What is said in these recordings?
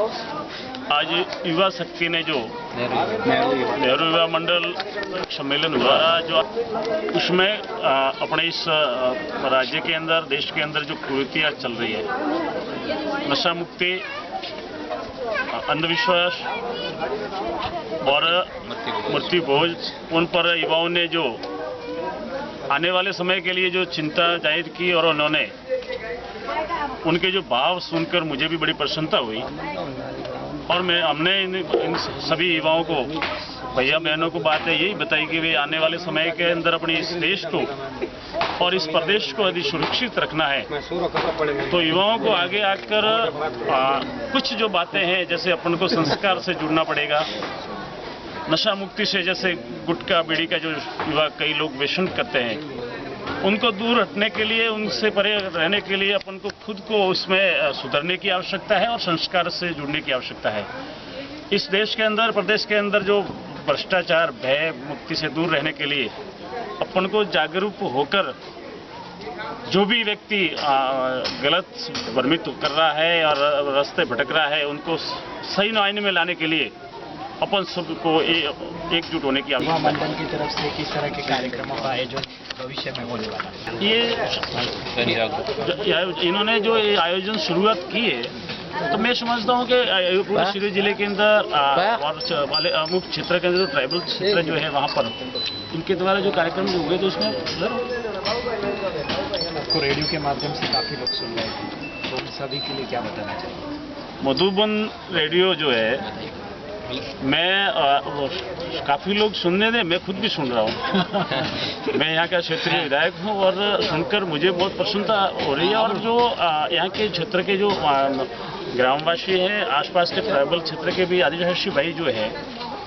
आज युवा शक्ति ने जो नेहरू युवा मंडल सम्मेलन हुआ जो उसमें अपने इस राज्य के अंदर देश के अंदर जो कुरीतियाँ चल रही है, नशा मुक्ति, अंधविश्वास और मृत्यु भोज, उन पर युवाओं ने जो आने वाले समय के लिए जो चिंता जाहिर की और उन्होंने उनके जो भाव सुनकर मुझे भी बड़ी प्रसन्नता हुई। और हमने इन सभी युवाओं को, भैया बहनों को बातें यही बताई कि वे आने वाले समय के अंदर अपने इस देश को और इस प्रदेश को यदि सुरक्षित रखना है तो युवाओं को आगे आकर कुछ जो बातें हैं, जैसे अपन को संस्कार से जुड़ना पड़ेगा, नशा मुक्ति से, जैसे गुटखा बीड़ी का जो युवा कई लोग व्यसन करते हैं उनको दूर हटने के लिए, उनसे परे रहने के लिए अपन को खुद को उसमें सुधरने की आवश्यकता है और संस्कार से जुड़ने की आवश्यकता है। इस देश के अंदर, प्रदेश के अंदर जो भ्रष्टाचार, भय मुक्ति से दूर रहने के लिए अपन को जागरूक होकर जो भी व्यक्ति गलत भ्रमित कर रहा है और रास्ते भटक रहा है उनको सही मायने में लाने के लिए अपन सबको एकजुट होने की आवश्यकता है। मंडल की तरफ से किस तरह के कार्यक्रमों का आयोजन भविष्य में होने वाला है? ये इन्होंने जो ये आयोजन शुरुआत की है तो मैं समझता हूँ कि पूरे शिवहर जिले के अंदर वाले अमुक क्षेत्र के अंदर, ट्राइबल क्षेत्र जो है वहाँ पर इनके द्वारा जो कार्यक्रम जो हुए तो उसमें आपको रेडियो के माध्यम से काफ़ी लोग सुन रहे हैं, तो उन सभी के लिए क्या बताना चाहिए? मधुबन रेडियो जो है, मैं काफ़ी लोग सुनने दें, मैं खुद भी सुन रहा हूँ। मैं यहाँ का क्षेत्रीय विधायक हूँ और सुनकर मुझे बहुत प्रसन्नता हो रही है। और जो यहाँ के क्षेत्र के जो ग्रामवासी हैं, आसपास के ट्राइबल क्षेत्र के भी आदिवासी भाई जो है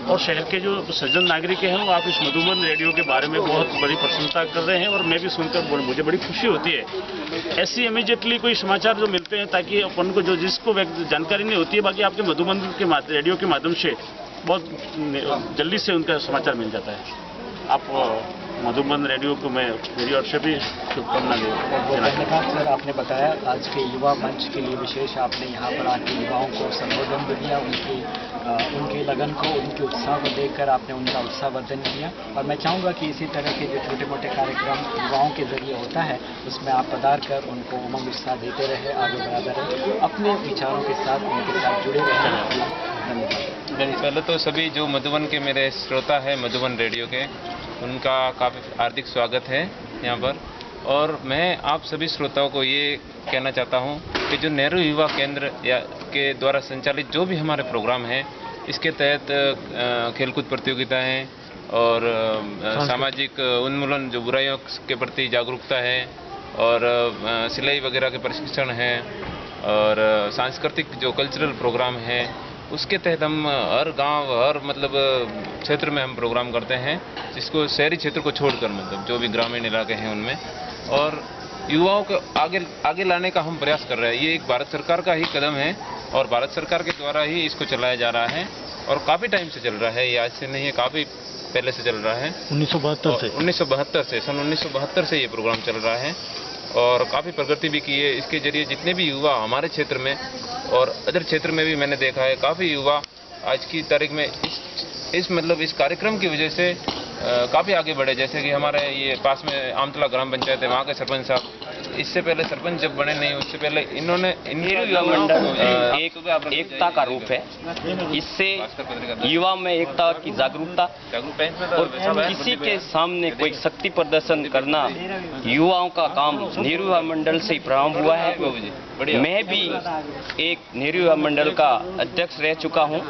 और शहर के जो सज्जन नागरिक हैं वो आप इस मधुबन रेडियो के बारे में बहुत बड़ी प्रशंसा कर रहे हैं और मैं भी सुनकर मुझे बड़ी खुशी होती है। ऐसी इमीडिएटली कोई समाचार जो मिलते हैं ताकि अपन को जो जिसको जानकारी नहीं होती है, बाकी आपके मधुबन के रेडियो के माध्यम से बहुत जल्दी से उनका समाचार मिल जाता है। आप मधुबन रेडियो को मैं मेरी ओर से भी शुभकामना धन्यवाद सर। आपने बताया आज के युवा मंच के लिए विशेष आपने यहाँ पर आके युवाओं को संबोधन भी दिया, उनके लगन को, उनके उत्साह को देखकर आपने उनका उत्साहवर्धन किया। और मैं चाहूँगा कि इसी तरह के जो छोटे मोटे कार्यक्रम युवाओं के जरिए होता है उसमें आप पधार कर उनको उमंग उत्साह देते रहे, आगे बढ़ाते रहे, अपने विचारों के साथ उनके साथ जुड़े रहे। धन्यवाद। पहले तो सभी जो मधुबन के मेरे श्रोता है मधुबन रेडियो के, उनका काफ़ी हार्दिक स्वागत है यहाँ पर। और मैं आप सभी श्रोताओं को ये कहना चाहता हूँ कि जो नेहरू युवा केंद्र के द्वारा संचालित जो भी हमारे प्रोग्राम हैं, इसके तहत खेलकूद प्रतियोगिताएं और सामाजिक उन्मूलन, जो बुराइयों के प्रति जागरूकता है, और सिलाई वगैरह के प्रशिक्षण हैं, और सांस्कृतिक जो कल्चरल प्रोग्राम हैं, उसके तहत हम हर गांव, हर मतलब क्षेत्र में हम प्रोग्राम करते हैं, जिसको शहरी क्षेत्र को छोड़कर मतलब जो भी ग्रामीण इलाके हैं उनमें, और युवाओं को आगे लाने का हम प्रयास कर रहे हैं। ये एक भारत सरकार का ही कदम है और भारत सरकार के द्वारा ही इसको चलाया जा रहा है और काफ़ी टाइम से चल रहा है, ये आज से नहीं है, काफ़ी पहले से चल रहा है। 1972 से सन 1972 से ये प्रोग्राम चल रहा है और काफ़ी प्रगति भी की है। इसके जरिए जितने भी युवा हमारे क्षेत्र में और अदर क्षेत्र में भी मैंने देखा है, काफ़ी युवा आज की तारीख में इस कार्यक्रम की वजह से काफ़ी आगे बढ़े। जैसे कि हमारे ये पास में आमतला ग्राम पंचायत है, वहाँ के सरपंच साहब, इससे पहले सरपंच जब बने नहीं, उससे पहले इन्होंने युवा मंडल एक एकता का रूप है। इससे युवा में एकता की जागरूकता और किसी के सामने कोई शक्ति प्रदर्शन करना युवाओं का काम नेहरू युवा मंडल से ही प्रारंभ हुआ है। मैं भी एक नेहरू युवा मंडल का अध्यक्ष रह चुका हूँ।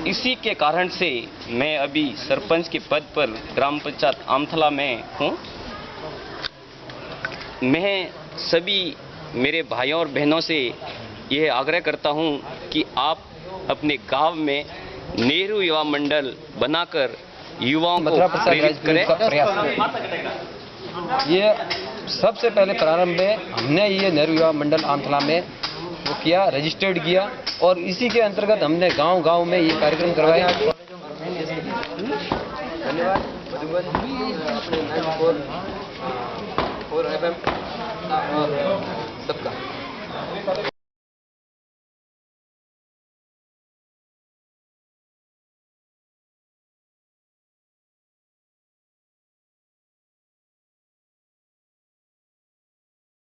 इसी के कारण से मैं अभी सरपंच के पद पर ग्राम पंचायत आमथला में हूँ। मैं सभी मेरे भाइयों और बहनों से यह आग्रह करता हूँ कि आप अपने गांव में नेहरू युवा मंडल बनाकर युवाओं को प्रेरित करें। ये सबसे पहले प्रारंभ में हमने ये नेहरू युवा मंडल आमथला में वो किया, रजिस्टर्ड किया, और इसी के अंतर्गत हमने गांव-गांव में ये कार्यक्रम करवाया। धन्यवाद और सबका।